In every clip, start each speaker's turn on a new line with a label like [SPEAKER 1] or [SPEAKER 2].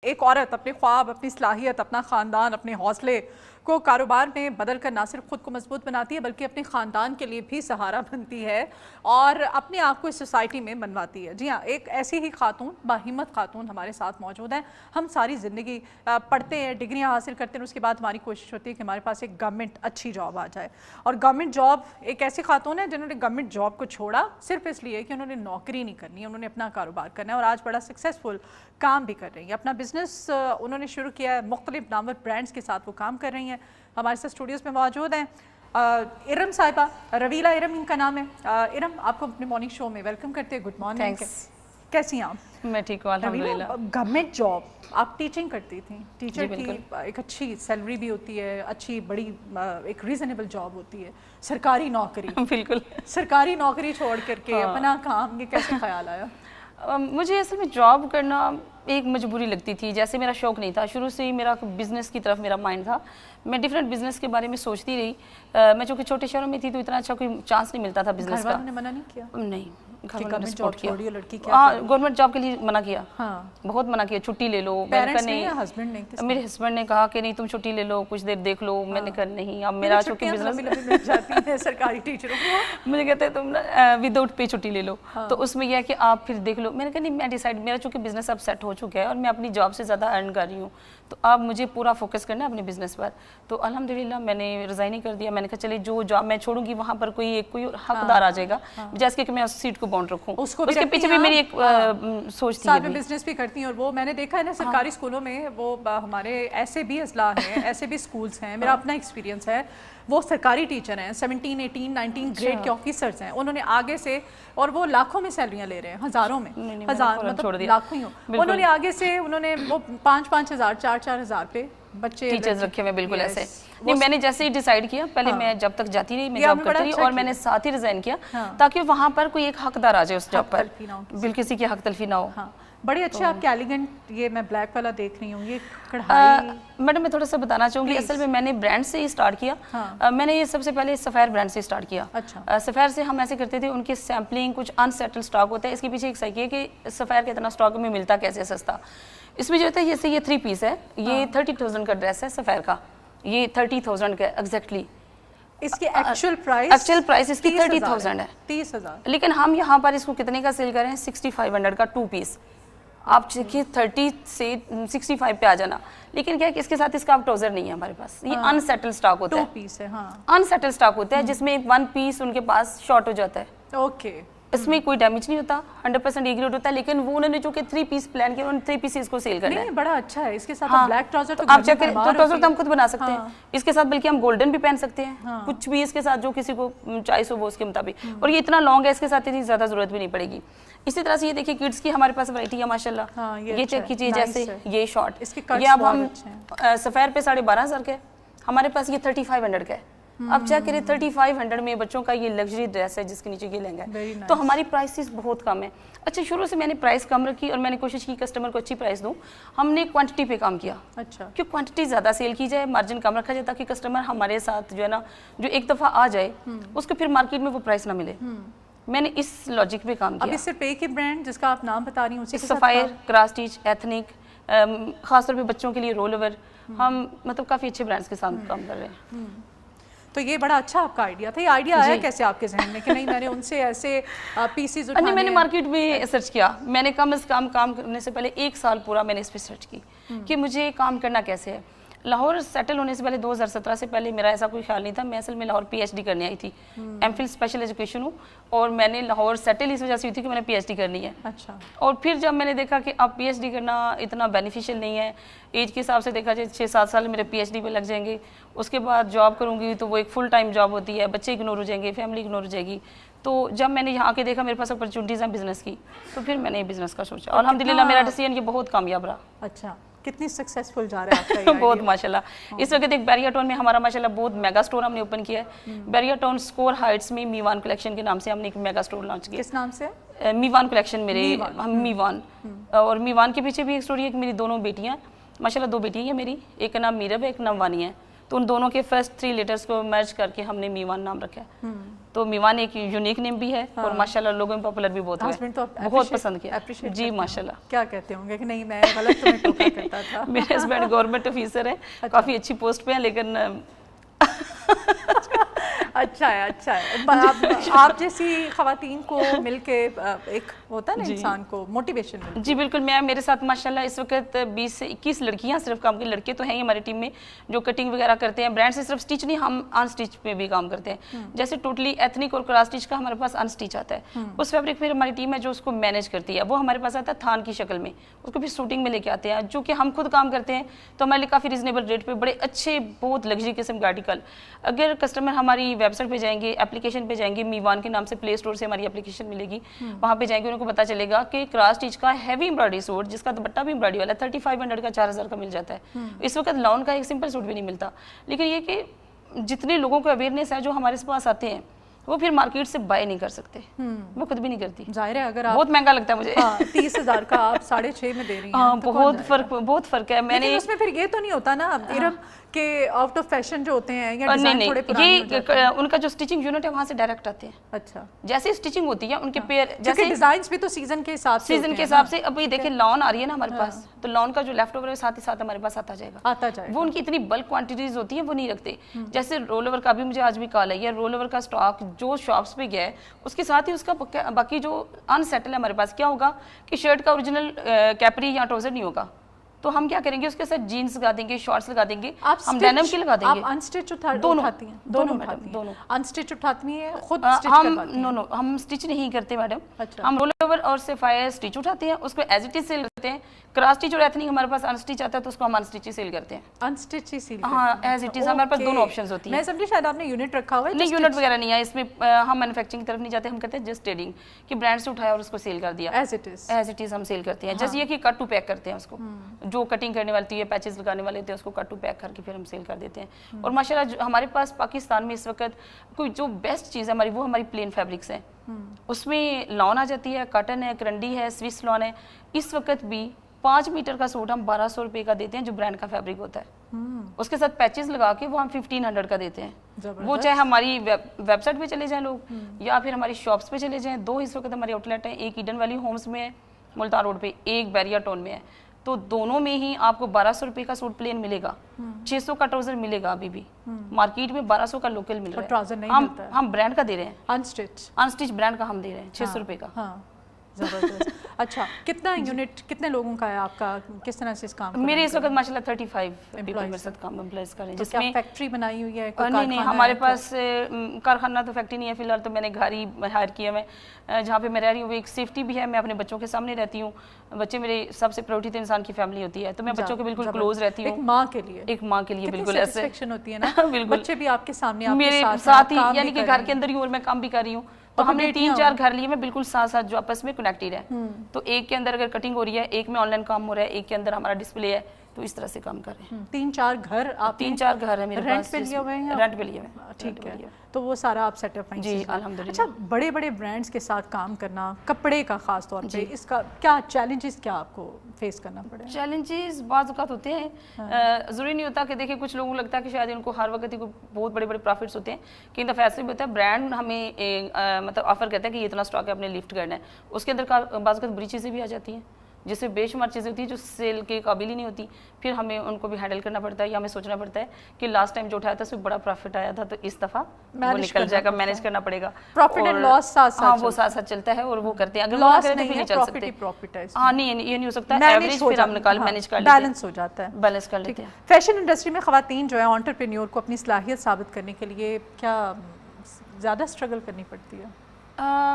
[SPEAKER 1] ایک عورت اپنے خواب، اپنی صلاحیت، اپنا خاندان، اپنے حوصلے کو کاروبار میں بدل کر نہ صرف خود کو مضبوط بناتی ہے بلکہ اپنے خاندان کے لیے بھی سہارا بنتی ہے اور اپنے آپ کو اس سوسائٹی میں منواتی ہے. جی ہاں، ایک ایسی ہی خاتون، باہمت خاتون ہمارے ساتھ موجود ہیں. ہم ساری زندگی پڑھتے ہیں، ڈگریاں حاصل کرتے ہیں، اس کے بعد ہماری کوشش ہوتی ہے کہ ہمارے پاس ایک گورنمنٹ اچھی جاب آ جائے. اور گورنمنٹ جاب، ایک ایسی خاتون ہے جنہوں نے گورنمنٹ جاب کو چھوڑا صرف اس لیے کہ انہوں نے نوکری نہیں کرنی ہے، انہوں نے اپنا کاروبار کرنا ہے اور آج بڑا سکسیسفل کام بھی کر رہی ہیں. اپنا بزنس انہوں نے شروع کیا ہے، مختلف نامور برانڈز کے ساتھ وہ کام کر رہی ہیں. ہمارے ساتھ اسٹوڈیوز میں موجود ہیں ارم صاحبہ، رویلا ارم ان کا نام ہے. ارم، آپ کو اپنے مارننگ شو میں ویلکم کرتے ہیں. Good morning. کیسی ہیں آپ؟
[SPEAKER 2] میں ٹھیک ہوں الحمدللہ.
[SPEAKER 1] گورنمنٹ جاب، آپ ٹیچنگ کرتی تھیں، ٹیچر کی ایک اچھی سیلری بھی ہوتی ہے، اچھی بڑی ایک ریزنیبل جاب ہوتی ہے. سرکاری نوکری،
[SPEAKER 2] بالکل
[SPEAKER 1] سرکاری نوکری چھوڑ کر کے اپنا کام، یہ کیسے خیال آیا؟
[SPEAKER 2] مجھے اصل میں جاب کرنا ایک مجبوری لگتی تھی. جیسے میرا شوق نہیں تھا، شروع سے ہی میرا بزنس کی طرف میرا مائنڈ تھا. میں ڈیفرنٹ بزنس کے بارے میں سوچتی رہی. میں چونکہ چھوٹے شہروں میں تھی تو اتنا اچھا کوئی چانس نہیں ملتا تھا بزنس کا.
[SPEAKER 1] گھر والوں نے منع نہیں کیا؟
[SPEAKER 2] نہیں، گھر والوں نے
[SPEAKER 1] سپورٹ کیا.
[SPEAKER 2] ہاں، گورنمنٹ جاب کے لیے منع کیا، بہت منع کیا. چھٹی لے لو.
[SPEAKER 1] ہسبینڈ نے؟
[SPEAKER 2] میرے ہسبینڈ نے کہا کہ نہیں تم چھٹی لے لو، کچھ دیر دیکھ لو. میں نے کہا نہیں، اب میرا چونکہ بزنس
[SPEAKER 1] سرکاری ٹیچروں
[SPEAKER 2] مجھے کہتے ہیں تم وداؤٹ پے چھٹی لے لو. تو اس میں یہ ہے کہ آپ پھر دیکھ لو. میں نے کہا نہیں، میں ڈیسائیڈ، میرا چونکہ بزنس اب سیٹ ہو چکا ہے اور میں اپنی جاب سے زیادہ ارن کر رہی ہوں، تو اب مجھے پورا فوکس کرنا ہے اپنے بزنس پر. تو الحمدللہ میں نے ریزائن ہی کر دیا. میں نے کہا چلے جو جاب میں چھوڑوں گی وہاں پر کوئی حقدار آ جائے گا جیسے کہ میں اس سیٹ کو باؤنڈ رکھوں. اس کے پیچھے بھی میری ایک سوچ تھی.
[SPEAKER 1] ساتھ میں بزنس بھی کرتی ہیں. اور وہ میں نے دیکھا ہے نا سرکاری اسکولوں میں، وہ ہمارے ایسے بھی اضلاع ہیں، ایسے بھی اسکولس ہیں، میرا اپنا ایکسپیرینس ہے. وہ سرکاری ٹیچر ہیں، 17 18 19 گریڈ کے آفیسرز ہیں. انہوں نے آگے سے، اور وہ لاکھوں میں سیلریاں لے رہے ہیں، ہزاروں میں، مطلب لاکھوں ہی ہوں. انہوں نے آگے سے، انہوں نے وہ 5-5 ہزار 4-4 ہزار پہ بچے
[SPEAKER 2] ٹیچرز رکھے ہوئے. بالکل ایسے نہیں. میں نے جیسے ہی ڈیسائیڈ کیا، پہلے میں جب تک جاتی رہی میں جاب کرتی رہی اور میں نے ساتھ ہی ریزائن کیا تاکہ وہاں پر کوئی ایک حقدار آ جائے اس جاب پر، بالکل کسی کی حق تلفی نہ ہو.
[SPEAKER 1] بڑے اچھے آپ کے ایلیگنٹ، یہ میں بلیک والا دیکھ رہی ہوں، یہ کڑھائی.
[SPEAKER 2] میڈم میں تھوڑا سا بتانا چاہوں گی، اصل میں نے برانڈ سے ہی سٹارٹ کیا. میں نے یہ سب سے پہلے سفیر برانڈ سے سٹارٹ کیا. سفیر سے ہم ایسے کرتے تھے، ان کی سیمپلنگ کچھ ان سیٹل سٹاک ہوتا ہے. اس کے پیچھے ایک سائیکی ہے کہ سفیر کا اتنا سٹاک میں ملتا کیسے سستا. اس میں جو ہوتا ہے، جیسے یہ 3 پیس ہے، یہ 30,000 کا ڈریس ہے سفیر کا، یہ 30,000 کا ایگزیکٹلی. اس کی ایکچوئل پرائس اس کی 30,000 ہے، 30,000. لیکن ہم یہاں پر اس کو کتنے کا سیل کر رہے ہیں؟ 6,500 کا 2 پیس. آپ دیکھیے 30 سے 65 پہ آ جانا. لیکن کیا ہے کہ اس کے ساتھ اس کا اب ٹروزر نہیں ہے ہمارے پاس. یہ ان سیٹل سٹاک ہوتا ہے،
[SPEAKER 1] 2 پیس ہے.
[SPEAKER 2] ان سیٹل سٹاک ہوتا ہے جس میں 1 پیس ان کے پاس شارٹ ہو جاتا ہے.
[SPEAKER 1] اوکے.
[SPEAKER 2] اس میں کوئی ڈیمیج نہیں ہوتا، 100% ایگریڈ ہوتا ہے. لیکن وہ انہوں نے جو کہ 3 پیس پلان کیا، انہوں نے 3 پیسز کو سیل کرنا ہے.
[SPEAKER 1] بڑا اچھا ہے. اس کے ساتھ بلیک ٹراؤزر تو
[SPEAKER 2] آپ چیک کریں تو ٹراؤزر تو ہم خود بنا سکتے ہیں. اس کے ساتھ بلکہ ہم گولڈن بھی پہن سکتے ہیں، کچھ بھی اس کے ساتھ جو کسی کو چوائس ہو وہ اس کے مطابق. اور یہ اتنا لانگ ہے، اس کے ساتھ اتنی زیادہ ضرورت بھی نہیں پڑے گی. اسی طرح سے یہ دیکھیے کڈس کی ہمارے پاس ورائٹی ہے ماشاءاللہ. یہ چیک کیجیے، جیسے یہ شارٹ، یہ اب ہم سفیر پہ 12,500 کا ہے، ہمارے پاس یہ 3,500 کا ہے. اب چیک کریں 3,500 میں بچوں کا یہ لگژری ڈریس ہے جس کے نیچے یہ لہنگا ہے. تو ہماری پرائسز بہت کم ہے. اچھا، شروع سے میں نے پرائس کم رکھی اور میں نے کوشش کی کسٹمر کو اچھی پرائس دوں. ہم نے کوانٹٹی پہ کام کیا. اچھا، کہ کوانٹٹی زیادہ سیل کی جائے، مارجن کم رکھا جائے تاکہ کسٹمر ہمارے ساتھ جو ہے نا، جو ایک دفعہ آ جائے اس کو پھر مارکیٹ میں وہ پرائس نہ ملے. میں نے اس لاجک پہ کام کیا.
[SPEAKER 1] اب اس سے پے کے برانڈ جس کا آپ نام بتا رہی ہوں،
[SPEAKER 2] سفائر، کراس اسٹچ، ایتھنک، خاص طور پہ بچوں کے لیے رول اوور، ہم مطلب کافی اچھے برانڈس کے ساتھ کام کر رہے ہیں.
[SPEAKER 1] تو یہ بڑا اچھا آپ کا آئیڈیا تھا. یہ آئیڈیا آیا کیسے آپ کے ذہن میں کہ نہیں میں نے ان سے ایسے پیسز اٹھانے ہیں؟
[SPEAKER 2] میں نے مارکیٹ میں سرچ کیا. میں نے کم از کم کام کرنے سے پہلے 1 سال پورا میں نے اس پہ سرچ کی کہ مجھے کام کرنا کیسے ہے. لاہور سیٹل ہونے سے پہلے 2017 سے پہلے میرا ایسا کوئی خیال نہیں تھا. میں اصل میں لاہور پی ایچ ڈی کرنے آئی تھی. ایم فل اسپیشل ایجوکیشن ہوں اور میں نے لاہور سیٹل اس وجہ سے ہوئی تھی کہ میں نے پی ایچ ڈی کرنی ہے. اچھا. اور پھر جب میں نے دیکھا کہ اب پی ایچ ڈی کرنا اتنا بینیفیشیل نہیں ہے، ایج کے حساب سے دیکھا جائے 6-7 سال میرے پی ایچ ڈی پہ لگ جائیں گے. اس کے بعد جاب کروں گی تو وہ ایک فل ٹائم جاب ہوتی ہے، بچے اگنور ہو جائیں گے، فیملی اگنور ہو جائے گی. تو جب میں نے یہاں کے دیکھا میرے پاس اپرچونیٹیز ہیں بزنس کی، تو پھر میں نے بزنس کا سوچا اور الحمدللہ میرا ڈیسیژن یہ بہت کامیاب رہا.
[SPEAKER 1] اچھا، کتنی سکسیسفل جا رہا ہے آپ کا؟
[SPEAKER 2] بہت ماشاءاللہ. اس وقت ایک بیریا ٹاؤن میں ہمارا ماشاءاللہ بہت میگا اسٹور ہم نے اوپن کیا ہے. بیریا ٹاؤن اسکور ہائٹس میں میوان کلیکشن کے نام سے ہم نے ایک میگا اسٹور لانچ کیا.
[SPEAKER 1] کس نام سے؟
[SPEAKER 2] میوان کلیکشن. میرے میوان. اور میوان کے پیچھے بھی ایک اسٹوری ہے کہ میری دونوں بیٹیاں ماشاءاللہ، 2 بیٹیاں ہیں میری، ایک کا نام میرب ہے، ایک نام وانی ہے. تو ان دونوں کے فرسٹ 3 لیٹرز کو مرج کر کے ہم نے میوان نام رکھا ہے. تو میوان ایک یونیک نیم بھی ہے اور ماشاءاللہ لوگوں میں پاپولر بھی بہت ہے, بہت پسند کیا جی ماشاءاللہ.
[SPEAKER 1] کیا کہتے ہوں گے کہ نہیں میں غلط تمہیں ٹوکا کرتا تھا.
[SPEAKER 2] میرے ہسبینڈ گورنمنٹ آفیسر ہیں, کافی اچھی پوسٹ پہ ہیں, لیکن
[SPEAKER 1] اچھا ہے. آپ جیسی خواتین کو مل کے ایک ہوتا ہے نا انسان کو موٹیویشن ملتی ہے.
[SPEAKER 2] جی بالکل. میرے ساتھ ماشاءاللہ اس وقت 20 سے 21 لڑکیاں صرف کام کی, لڑکے تو ہیں ہی ہماری ٹیم میں جو کٹنگ وغیرہ کرتے ہیں. برانڈ سے صرف سٹچ نہیں, ہم ان سٹچ پہ بھی کام کرتے ہیں. جیسے ٹوٹلی ایتھنک اور کراس سٹچ کا ہمارے پاس ان سٹچ آتا ہے, اس فیبرک پھر ہماری ٹیم ہے جو اس کو مینیج کرتی ہے. وہ ہمارے پاس آتا ہے تھان کی شکل میں, اس کو پھر سوٹنگ میں لے کے آتے ہیں, جو کہ ہم خود کام کرتے ہیں. تو ہمارے لیے کافی ریزنیبل ریٹ پہ بڑے اچھے بہت لگژری قسم کے آرٹیکل. اگر کسٹمر ہماری ویب سائٹ پہ جائیں گے, اپلیکیشن پہ جائیں گے, میوان کے نام سے پلے اسٹور سے ہماری اپلیکیشن ملے گی, وہاں پہ جائیں گے ان کو پتہ چلے گا کہ کراس سٹچ کا ہیوی امبرائڈری سوٹ جس کا دوپٹہ بھی امبرائڈری والا 3500 کا 4000 کا مل جاتا ہے. اس وقت لون کا ایک سمپل سوٹ بھی نہیں ملتا. لیکن یہ کہ جتنے لوگوں کو اویئرنیس ہے جو ہمارے پاس آتے ہیں وہ پھر مارکیٹ سے بائی نہیں کر سکتے. میں خود بھی نہیں کرتی.
[SPEAKER 1] ظاہر ہے اگر
[SPEAKER 2] بہت مہنگا لگتا ہے مجھے.
[SPEAKER 1] 30,000 کا آپ 6.5 میں دے رہی ہیں.
[SPEAKER 2] ہاں بہت فرق ہے. میں نے
[SPEAKER 1] اس میں پھر یہ تو نہیں ہوتا نا ارم کہ آؤٹ آف فیشن جو ہوتے ہیں یا ڈیزائن تھوڑے پرانے ہو جاتے ہیں.
[SPEAKER 2] ان کا جو سٹچنگ یونٹ ہے وہاں سے ڈائریکٹ آتے ہیں.
[SPEAKER 1] اچھا
[SPEAKER 2] جیسے سٹچنگ ہوتی ہے ان کے پیئر
[SPEAKER 1] جیسے ڈیزائنز بھی تو سیزن کے حساب سے
[SPEAKER 2] سیزن کے حساب سے. اب یہ دیکھیں لون آ رہی ہے نا ہمارے پاس, تو لون کا جو لیفٹ اوور ہے ساتھ ہی ساتھ ہمارے پاس آتا جائے گا. وہ ان کی اتنی بلک کوانٹیٹیز ہوتی ہیں وہ نہیں رکھتے. جیسے رول اوور کا بھی مجھے آج بھی کال ہے, یہ رول اوور کا اسٹاک جو شاپس پہ گیا ہے اس کے ساتھ ہی اس کا باقی جو ان سیٹل ہے ہمارے پاس کیا ہوگا کہ شرٹ کا اوریجنل کیپری یا ٹراؤزر نہیں ہوگا, تو ہم کیا کریں گے اس کے ساتھ جینز لگا دیں گے, شارٹس لگا دیں گے, ہم ڈینم کی لگا دیں گے.
[SPEAKER 1] آپ انسٹچ اٹھاتی ہیں؟ دونوں میڈم دونوں انسٹچ اٹھاتی ہیں خود سٹچ کرواتی ہیں؟
[SPEAKER 2] نو ہم سٹچ نہیں کرتے میڈم. ہم رول اوور اور سیفائر سٹچ اٹھاتے ہیں, اس کو ایز اٹ از سیل کرتے ہیں. کراس سٹچ اور ایتھنک ہمارے پاس ان سٹچ آتا ہے تو اس کو ہم ان سٹچ ہی سیل کرتے ہیں.
[SPEAKER 1] ان سٹچ ہی سیل
[SPEAKER 2] ہاں ایز اٹ از. ہمارے پاس دونوں آپشنز ہوتی ہیں.
[SPEAKER 1] میں سمجھی شاید آپ نے یونٹ رکھا ہوا ہے.
[SPEAKER 2] نہیں یونٹ وغیرہ نہیں ہے اس میں, ہم مینوفیکچرنگ کی طرف نہیں جاتے, ہم کہتے ہیں جسٹ ٹریڈنگ کہ برانڈ سے اٹھایا اور اس کو سیل کر دیا
[SPEAKER 1] ایز اٹ از
[SPEAKER 2] ہم سیل کرتے ہیں. جیسے یہ کہ کٹ ٹو پیک کرتے ہیں اس کو, جو کٹنگ کرنے والی ہے پیچز لگانے والے ہوتے ہیں اس کو کٹ ٹو پیک کر کے پھر ہم سیل کر دیتے ہیں. اور ماشاءاللہ ہمارے پاس پاکستان میں اس وقت کوئی جو بیسٹ چیز ہے ہماری وہ ہماری پلین فیبرکس ہیں. اس میں لون آ جاتی ہے, کاٹن ہے, کرنڈی ہے, سوئس لون ہے. اس وقت بھی 5 میٹر کا سوٹ ہم 1200 روپے کا دیتے ہیں جو برانڈ کا فیبرک ہوتا ہے. اس کے ساتھ پیچز لگا کے وہ ہم 1500 کا دیتے ہیں. وہ چاہے ہماری ویب سائٹ پہ چلے جائیں لوگ یا پھر ہماری شاپس پہ چلے جائیں. 2 اس وقت ہماری آؤٹ لیٹ ہیں, ایک ایڈن ویلی ہومز میں ہے ملتان روڈ پہ, ایک بیریا ٹون میں ہے. تو دونوں میں ہی آپ کو 1200 روپے کا سوٹ پلین ملے گا, 600 کا ٹراؤزر ملے گا. ابھی بھی مارکیٹ میں 1200 کا لوکل مل رہا ہے, ہم برانڈ کا دے رہے ہیں. انسٹچ برانڈ کا ہم دے رہے ہیں 600 روپے کا.
[SPEAKER 1] زبردست. اچھا کتنا یونٹ کتنے لوگوں کا ہے آپ کا, کس طرح سے اس کام؟
[SPEAKER 2] میرے اس وقت ماشاءاللہ 35 پیپل میرے ساتھ کام امپلائز کر رہے ہیں.
[SPEAKER 1] جس میں فیکٹری بنائی ہوئی ہے؟
[SPEAKER 2] نہیں ہمارے پاس کارخانہ تو فیکٹری نہیں ہے فی الحال. تو میں نے گھر ہی ہائر کیا ہے جہاں پہ میں رہ رہی ہوں. ایک سیفٹی بھی ہے, میں اپنے بچوں کے سامنے رہتی ہوں. بچے میرے سب سے پراورٹی تو انسان کی فیملی ہوتی ہے, تو میں بچوں کے بالکل کلوز رہتی ہوں. ایک ماں کے لیے بالکل ایسے
[SPEAKER 1] ہوتی ہے نا, بچے بھی آپ کے سامنے
[SPEAKER 2] میرے ساتھ ہی, یعنی کہ گھر کے اندر ہی اور میں کام بھی کر رہی ہوں. تو ہم نے 3-4 گھر لیے میں بالکل ساتھ جو آپس میں کنیکٹڈ ہے. تو ایک کے اندر اگر کٹنگ ہو رہی ہے, ایک میں آن لائن کام ہو رہا ہے, ایک کے اندر ہمارا ڈسپلے ہے, تو اس طرح سے کام کر رہے ہیں.
[SPEAKER 1] 3-4 گھر آپ
[SPEAKER 2] 3-4 گھر ہیں میرے پاس.
[SPEAKER 1] رینٹ پہ لیے ہوئے ہیں؟
[SPEAKER 2] رینٹ پہ لیے ہوئے.
[SPEAKER 1] ٹھیک ہے, تو وہ سارا آپ سیٹ اپ ہیں؟
[SPEAKER 2] جی الحمدللہ.
[SPEAKER 1] اچھا بڑے بڑے برانڈز کے ساتھ کام کرنا, کپڑے کا خاص طور پہ, اس کا کیا چیلنجز کیا آپ کو فیس کرنا پڑے؟
[SPEAKER 2] چیلنجز بعض اوقات ہوتے ہیں, ضروری نہیں ہوتا کہ دیکھیں کچھ لوگوں کو لگتا ہے کہ شاید ان کو ہر وقت ہی بہت بڑے بڑے پروفٹس ہوتے ہیں. کئی دفعہ ایسے بھی ہوتا ہے برانڈ ہمیں مطلب آفر کرتا ہے کہ یہ اتنا اسٹاک ہے آپ نے لفٹ کرنا ہے, اس کے اندر بعض اوقات بری چیزیں بھی آ جاتی ہیں جس سے بے شمار چیزیں ہوتی ہیں جو سیل کے قابل ہی نہیں ہوتی. پھر ہمیں ان کو بھی ہینڈل کرنا پڑتا ہے, یا ہمیں سوچنا پڑتا ہے کہ لاسٹ ٹائم جو اٹھایا تھا اس میں بڑا پروفٹ آیا تھا, تو اس دفعہ وہ نکل جائے گا, مینیج کرنا پڑے گا.
[SPEAKER 1] پروفٹ اینڈ لاس ساتھ ساتھ,
[SPEAKER 2] ہاں وہ ساتھ ساتھ چلتا ہے اور وہ کرتے ہیں. اگر
[SPEAKER 1] لاس
[SPEAKER 2] نہیں
[SPEAKER 1] نہیں
[SPEAKER 2] چل سکتے,
[SPEAKER 1] ہاں
[SPEAKER 2] نہیں یہ نہیں ہو سکتا, ایوریج پھر ہم نکال مینیج کر لیتے ہیں,
[SPEAKER 1] بیلنس ہو جاتا ہے,
[SPEAKER 2] بیلنس کر لیتے ہیں.
[SPEAKER 1] فیشن انڈسٹری میں خواتین جو ہے انٹرپرینیور کو اپنی صلاحیت ثابت کرنے کے لیے کیا زیادہ اسٹرگل کرنی پڑتی ہے؟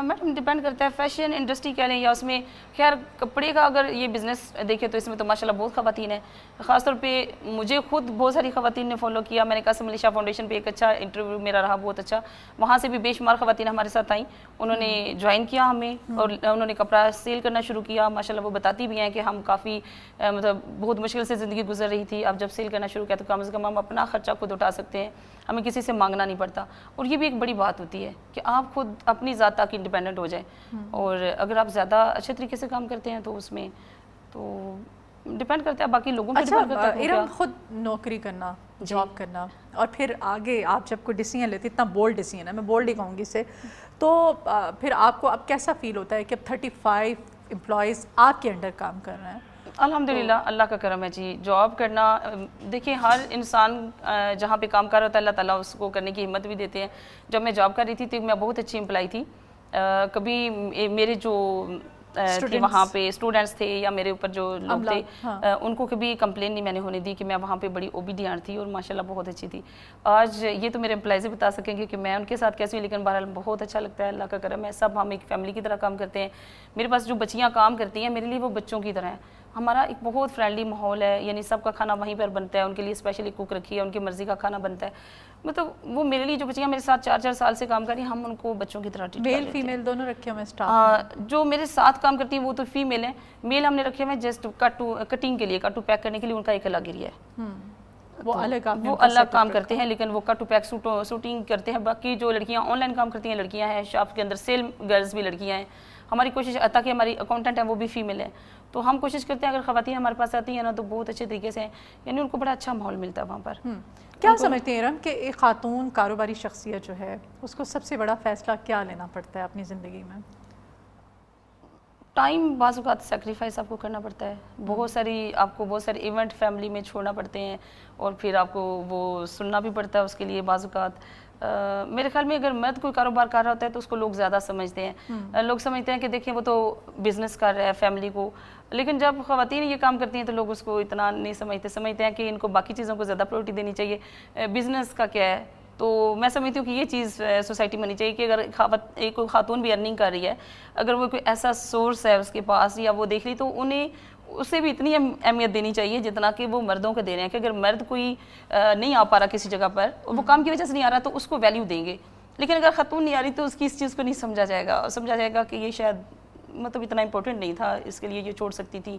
[SPEAKER 2] میڈم ڈیپینڈ کرتا ہے, فیشن انڈسٹری کہہ لیں یا اس میں. خیر کپڑے کا اگر یہ بزنس دیکھیں تو اس میں تو ماشاءاللہ بہت خواتین ہیں. خاص طور پہ مجھے خود بہت ساری خواتین نے فالو کیا. میں نے قاسم علی شاہ فاؤنڈیشن پہ ایک اچھا انٹرویو میرا رہا, بہت اچھا. وہاں سے بھی بے شمار خواتین ہمارے ساتھ آئیں, انہوں نے جوائن کیا ہمیں اور انہوں نے کپڑا سیل کرنا شروع کیا. ماشاءاللہ وہ بتاتی بھی ہیں کہ ہم کافی مطلب بہت مشکل سے زندگی گزر رہی تھی, اب جب سیل کرنا شروع کیا تو کم از کم ہم اپنا خرچہ خود اٹھا سکتے ہیں, ہمیں کسی سے مانگنا نہیں پڑتا. اور یہ بھی ایک بڑی بات ہوتی ہے کہ آپ خود اپنی ذات تک انڈیپینڈنٹ ہو جائیں. اور اگر آپ زیادہ اچھے طریقے سے کام کرتے ہیں تو اس میں تو ڈیپینڈ کرتا ہے باقی لوگوں پہ ڈیپینڈ کرتا ہے.
[SPEAKER 1] ارم خود نوکری کرنا, جاب کرنا, اور پھر آگے آپ جب کوئی ڈیسیژن لیتے, اتنا بولڈ ڈیسیژن ہے, میں بولڈ ہی کہوں گی اسے, تو پھر آپ کو اب کیسا فیل ہوتا ہے کہ اب 35 امپلائیز آپ کے انڈر کام کر رہے ہیں؟
[SPEAKER 2] الحمدللہ اللہ کا کرم ہے جی. جاب کرنا دیکھیں ہر انسان جہاں پہ کام کر رہا ہوتا ہے اللہ تعالیٰ اس کو کرنے کی ہمت بھی دیتے ہیں. جب میں جاب کر رہی تھی تو میں بہت اچھی امپلائی تھی. کبھی میرے جو تھے وہاں پہ اسٹوڈنٹس تھے یا میرے اوپر جو لوگ تھے ان کو کبھی کمپلین نہیں میں نے ہونے دی کہ میں وہاں پہ بڑی اوبیڈینٹ تھی اور ماشاءاللہ بہت اچھی تھی. آج یہ تو میرے امپلائیز بتا سکیں گے کہ میں ان کے ساتھ کیسی ہوں, لیکن بہرحال بہت اچھا لگتا ہے, اللہ کا کرم ہے. سب ہم ایک فیملی کی طرح کام کرتے ہیں. میرے پاس جو بچیاں کام کرتی ہیں میرے لیے وہ بچوں کی طرح ہیں. ہمارا ایک بہت فرینڈلی ماحول ہے, یعنی سب کا کھانا وہیں پر بنتا ہے, ان کے لیے اسپیشلی کوک رکھی ہے, ان کی مرضی کا کھانا بنتا ہے. مطلب وہ میرے لیے جو بچیاں میرے ساتھ 4 سال سے کام کر رہی ہیں ہم ان کو بچوں کی طرح ٹریٹ کرتے ہیں.
[SPEAKER 1] میل فیمیل دونوں رکھے ہوئے اسٹاف
[SPEAKER 2] جو میرے ساتھ کام کرتی ہیں وہ تو فیمیل ہیں. میل ہم نے رکھے ہوئے جسٹ کٹنگ کے لیے, کٹ ٹو پیک کرنے کے لیے ان کا ایک الگ ایریا ہے,
[SPEAKER 1] وہ
[SPEAKER 2] الگ کام کرتے ہیں, لیکن وہ کٹ ٹو پیک شوٹنگ کرتے ہیں. باقی جو لڑکیاں آن لائن کام کرتی ہیں لڑکیاں ہیں, شاپ کے اندر سیل گرلز بھی لڑکیاں ہیں. ہماری کوشش تاکہ ہماری اکاؤنٹنٹ ہیں وہ بھی فیمیل ہے, تو ہم کوشش کرتے ہیں اگر خواتین ہمارے پاس آتی ہیں نا تو بہت اچھے طریقے سے, یعنی ان کو بڑا اچھا ماحول ملتا ہے وہاں پر.
[SPEAKER 1] کیا سمجھتے ہیں ارم کہ ایک خاتون کاروباری شخصیت جو ہے اس کو سب سے بڑا فیصلہ کیا لینا پڑتا ہے اپنی زندگی میں؟
[SPEAKER 2] ٹائم بعض اوقات سیکریفائس آپ کو کرنا پڑتا ہے. آپ کو بہت سارے ایونٹ فیملی میں چھوڑنا پڑتے ہیں, اور پھر آپ کو وہ سننا بھی پڑتا ہے اس کے لیے بعض اوقات. میرے خیال میں اگر مرد کوئی کاروبار کر رہا ہوتا ہے تو اس کو لوگ زیادہ سمجھتے ہیں. لوگ سمجھتے ہیں کہ دیکھیں وہ تو بزنس کر رہا ہے فیملی کو, لیکن جب خواتین یہ کام کرتی ہیں تو لوگ اس کو اتنا نہیں سمجھتے ہیں کہ ان کو باقی چیزوں کو زیادہ پرائورٹی دینی چاہیے. بزنس کا کیا ہے, تو میں سمجھتی ہوں کہ یہ چیز سوسائٹی میں ہونی چاہیے کہ اگر کوئی خاتون بھی ارننگ کر رہی ہے, اگر وہ کوئی ایسا سورس ہے اس کے پاس یا وہ دیکھ لی, تو انہیں اسے بھی اتنی اہمیت دینی چاہیے جتنا کہ وہ مردوں کو دے رہے ہیں. کہ اگر مرد کوئی نہیں آ پا رہا کسی جگہ پر, وہ کام کی وجہ سے نہیں آ رہا, تو اس کو ویلیو دیں گے. لیکن اگر خاتون نہیں آ رہی تو اس کی اس چیز کو نہیں سمجھا جائے گا کہ یہ شاید مطلب اتنا امپورٹنٹ نہیں تھا, اس کے لیے یہ چھوڑ سکتی تھی.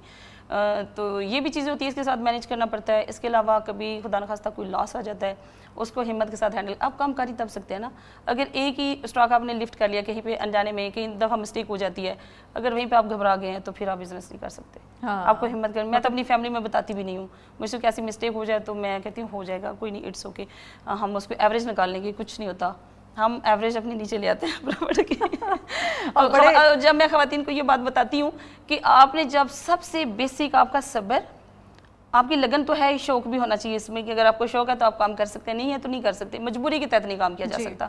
[SPEAKER 2] تو یہ بھی چیزیں ہوتی ہے, اس کے ساتھ مینیج کرنا پڑتا ہے. اس کے علاوہ کبھی خدا نخواستہ کوئی لاس آ جاتا ہے, اس کو ہمت کے ساتھ ہینڈل. آپ کام کر ہی تب سکتے ہیں نا, اگر ایک ہی اسٹاک آپ نے لفٹ کر لیا کہیں پہ انجانے میں, کئی دفعہ مسٹیک ہو جاتی ہے, اگر وہیں پہ آپ گھبرا گئے ہیں تو پھر آپ بزنس نہیں کر سکتے. آپ کو ہمت کر, میں تو اپنی فیملی میں بتاتی بھی نہیں ہوں. مجھ سے کیسی مسٹیک ہو جائے تو میں کہتی ہوں ہو جائے گا, کوئی نہیں, اٹس اوکے, ہم اس کو ایوریج نکال لیں گے, کچھ نہیں ہوتا. ہم ایوریج اپنی نیچے لے آتے ہیں برابر کی. اور جب میں خواتین کو یہ بات بتاتی ہوں کہ آپ نے جب سب سے بیسک آپ کا صبر, آپ کی لگن تو ہے, شوق بھی ہونا چاہیے اس میں کہ اگر آپ کو شوق ہے تو آپ کام کر سکتے ہیں, نہیں ہے تو نہیں کر سکتے. مجبوری کے تحت نہیں کام کیا جا سکتا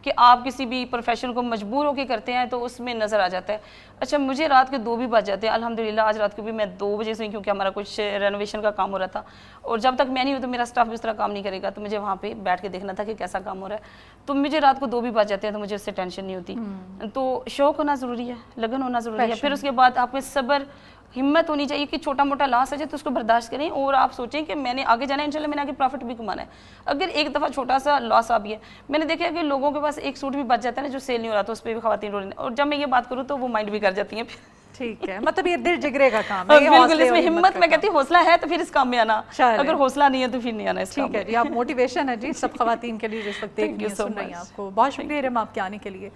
[SPEAKER 2] کہ آپ کسی بھی پروفیشن کو مجبور ہو کے کرتے ہیں تو اس میں نظر آ جاتا ہے. اچھا مجھے رات کے 2 بھی بج جاتے ہیں الحمدللہ. آج رات کو بھی میں 2 بجے سے, کیونکہ ہمارا کچھ رینوویشن کا کام ہو رہا تھا, اور جب تک میں نہیں ہوں تو میرا اسٹاف اس طرح کام نہیں کرے گا, تو مجھے وہاں پہ بیٹھ کے دیکھنا تھا کہ کیسا کام ہو رہا ہے. تو مجھے رات کو 2 بھی بج جاتے ہیں تو مجھے اس سے ٹینشن نہیں ہوتی. تو شوق ہونا ضروری ہے, لگن ہونا ضروری ہے. پھر اس کے بعد آپ میں صبر, ہمت ہونی چاہیے کہ چھوٹا موٹا لاس آ جائے تو اس کو برداشت کریں, اور آپ سوچیں کہ میں نے آگے جانا ہے, انشاءاللہ میں نے آگے پروفٹ بھی کمانا ہے. اگر ایک دفعہ چھوٹا سا لاس آ بھی ہے, میں نے دیکھا ہے کہ لوگوں کے پاس ایک سوٹ بھی بچ جاتا ہے نا جو سیل نہیں ہو رہا, تو اس پہ بھی خواتین رو رہی ہیں, اور جب میں یہ بات کروں تو وہ مائنڈ بھی کر جاتی ہیں.
[SPEAKER 1] ٹھیک ہے, مطلب یہ دل جگرے کا کام ہے.
[SPEAKER 2] بالکل, اس میں ہمت, میں کہتی ہوں حوصلہ ہے تو پھر اس کام میں آنا, اگر حوصلہ نہیں ہے تو پھر نہیں آنا اس کام میں.
[SPEAKER 1] ٹھیک ہے جی, آپ موٹیویشن ہے جی سب خواتین کے لیے جو اس وقت دیکھ رہی ہیں, سن رہی ہیں آپ کو. بہت شکریہ ارم آپ کے آنے کے لیے.